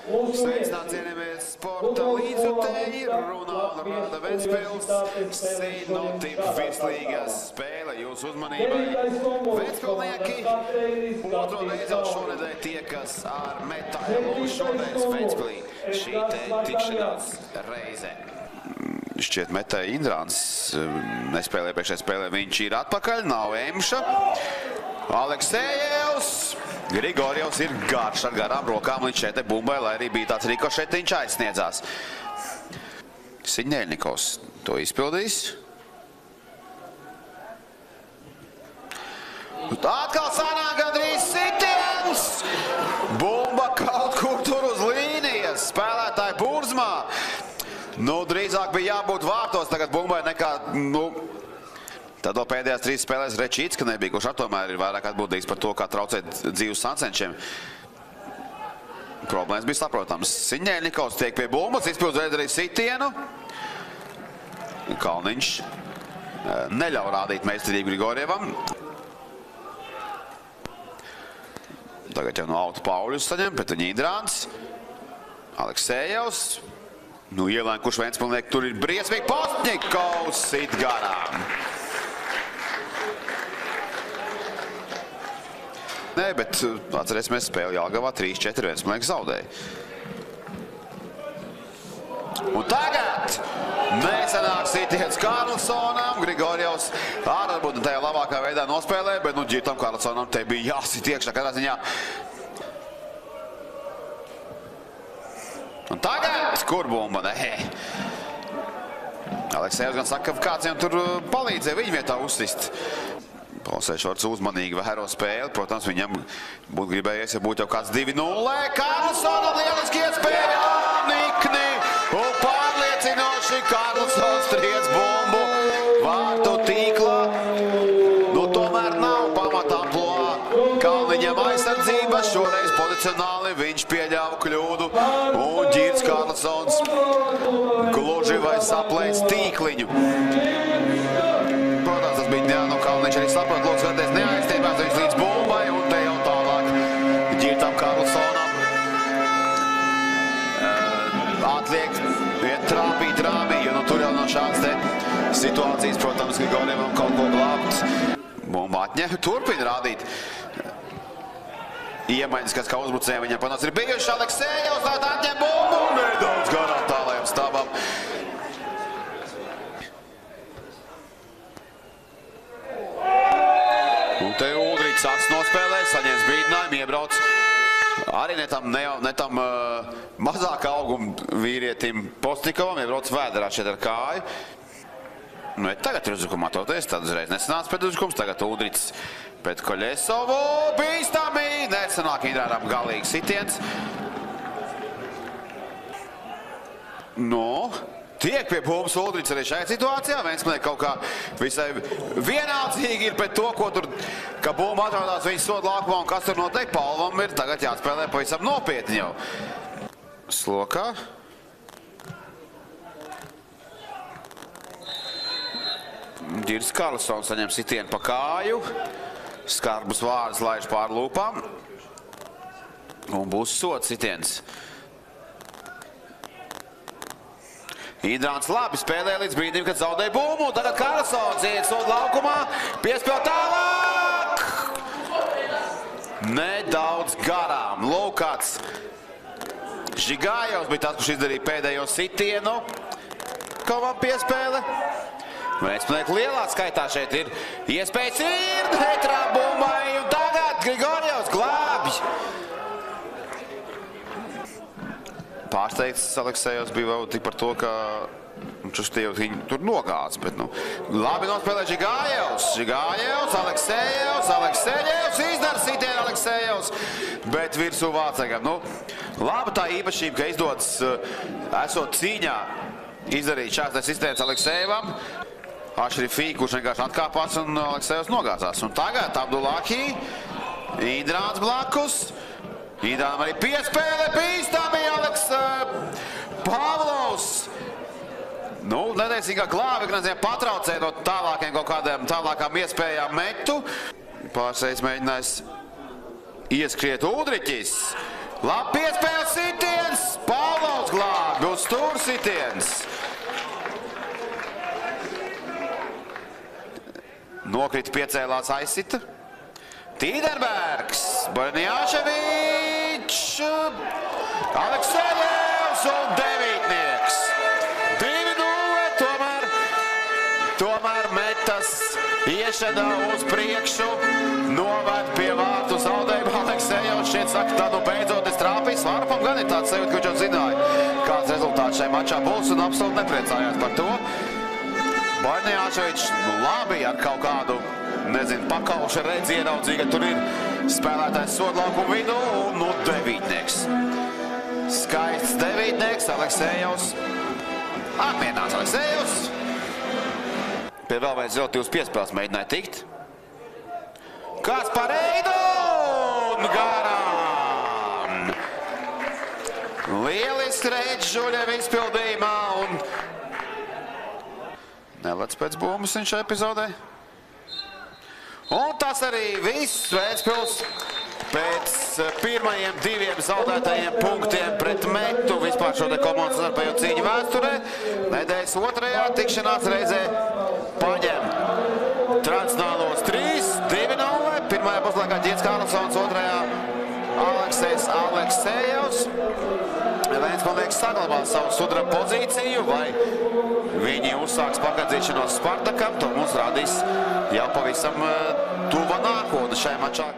Sveicināt cienījamies sporta līdzjutēji, Runāla Rada Ventspils, Sinotip virslīgas spēle jūsu uzmanībai. Ventspilnieki otro reizi jau šonedēļ tiekas ar Metālu šodienas Ventspilī. Šī te tikšanās reize. Šķiet Metē Indrāns nespēlē priekšējā spēlē, viņš ir atpakaļ, nav Emša. Aleksejevs, Grigorjevs ir garš ar garām rokām līdz šeit bumbai, lai arī bija tāds rikošetiņš aizsniedzās. Siņēļnikovs to izpildīs. Atkal sanāk gandrīz sitiens! Bumba kaut kur tur uz līnijas, spēlētāji Burzmā. Drīzāk bija jābūt vārtos tagad bumbai nekā, tad vēl pēdējās 3 spēlēs Rečītska nebija, kurš tomēr ir vairāk atbildīgs par to, kā traucēt dzīves sacenšiem. Problēmas bija saprotams. Siņēļnikovs tiek pie bumbas, izpildz arī sitienu. Kalniņš neļauj rādīt meistarību Grigorjevam. Tagad jau no auta Pauļus saņem, pret viņa Indrāns. Aleksejevs. Ielēn, kurš Ventspilnieki tur ir briesmīgi. Postņikovs sit garām. Nē, bet atcerēsimies spēli Jelgavā 3-4 Ventspilnieki zaudēja. Un tagad nesanāk sitiens Karlsonam. Grigorjevs varbūt tajā labākā veidā nospēlē, bet ģirtam Karlsonam te bija jāsit iekšā katrā ziņā. Un tagad, kur bumba? Nē. Aleksejevs gan saka, ka kāds viņam tur palīdzēja viņa vietā uzsist. Polsēšorts uzmanīgi vēro spēli. Protams, viņam būtu gribējies, ja būtu jau kāds 2-0. Karlsonam lieliski iespēja! Nikni! Un pārliecinoši Karlsons triec bumbu. Vārtu tīklā. Tomēr nav pamatā plā. Kalniņam aizsardzība. Šoreiz pozicionāli viņš pieļāva kļūdu. Un ģirds Karlsons gluži vai saplēs tīkliņu. Protams, tas bija Kalniņš arī saprot, lūdzu, skaties, neaizstiepās viņš līdz bumbai, un te jau tālāk ģirtam Karlsonam. Atliek vien trāpīt rāmī, jo tur jau no šāds te situācijas, protams, Grigorjevam kaut ko glābt. Bumba atņem, turpina rādīt. Iemaiņas, kas kā uzbrucējiem viņam panāc ir bijuši. Aleksejevs atņem bumbu un nedaudz garām tālajam stāvam. Un te Uldriķis aks nospēlē, saņems brīdinājumu, iebrauc arī ne tam mazāk auguma vīrietim Postņikovam, iebrauc vēderā šeit ar kāju. Tagad ir uzbrukuma atoties, tad uzreiz nesanāca pret uzbrukums, tagad Uldriķis pret Koļesovu, bīstami, nesanāk Indrānam galīgi sitiens. Tiek pie bumbas Uldriķis arī šajā situācijā. Ventspilnieki kaut kā visai vienaldzīgi ir pret to, ka bumba atrodas viņa soda laukumā un kas tur notiek. Palvam ir tagad jāspēlē pavisam nopietni jau. Slokā. Ģirds Karlsons saņem sitienu pa kāju. Skarbus vārdus laiž pār lūpām. Un būs sods sitiens. Indrāns labi spēlē līdz brīdim, kad zaudēja bumbu. Tagad Karlsons iet soda laukumā. Piespēl tālāk. Nedaudz garām. Lūkāts Žigājevs bija tas, kurš izdarīja pēdējo sitienu. Kovam piespēle. Ventspilnieki lielā skaitā šeit ir iespējas ir netrā bumbai. Un tagad Grigorjevs glābj. Pārsteigts Aleksejevs bija vēl tik par to, ka viņu tur nogāds, bet labi nospēlē Žigājevs, Aleksejevs, izdara sitienu Aleksejevs, bet virsū Vācegam. Labi tā īpašība, ka izdodas esot cīņā izdarīt šāds sistēmas Aleksejevam. Ašrifī, kurš vienkārši atkāpās un Aleksejevs nogāzās. Un tagad Abdulaki, Indrāns blakus. Indrānam arī piespēle, bīstami Pavlovs. Neteicīgā glāve, ka patraucē no tālākiem kaut kādiem tālākām iespējām metu. Pārsteidz mēģinājis ieskriet Uldriķis. Labi piespēles sitiens, Pāvils glābi uz stūra sitiens. Nokrita, piecēlās, aizsita. Tīderbergs, Borņāševičs, Aleksejevs un devītnieks. 2-0, tomēr metas iešana uz priekšu, novērt pie vārtu zaudējumu. Aleksejevs šeit saka, tā nu beidzot es trāpīju. Svārpam gan ir tāds sajūta, ka viņš jau zināja, kāds rezultāts šajā mačā būs un absolūti nepriecājās par to. Borņāševičs, labi ar kaut kādu, nezinu, pakauša redzi ieraudzīja, ka tur ir spēlētājs sodlaukumu vidū un devītnieks. Skaists devītnieks, Aleksejevs. Apmierinās Aleksejevs. Pie vēl vajadz relatīvas piespēles mēģināja tikt. Kāds par Eidu un garām. Lieliski Reidžs Žuļeva izpildījumā un nelec pēc bumbas viņš epizodē. Un tas arī viss Ventspils pēc pirmajiem 2 zaudētajiem punktiem pret Metu vispār šo te komandas starpējo cīņu vēsturē. Nedēļas 2. tikšanās reizē paņem tradicionālos 3-2-0. Pirmajā puslaikā Ģits Kārlsons, 2. Aleksejevs. Ventspilnieks saglabās savu sudraba pozīciju, vai viņi uzsāks pakadzīšanos Spartakam, to mums rādīs jau pavisam tuva nākotne šajā mačā.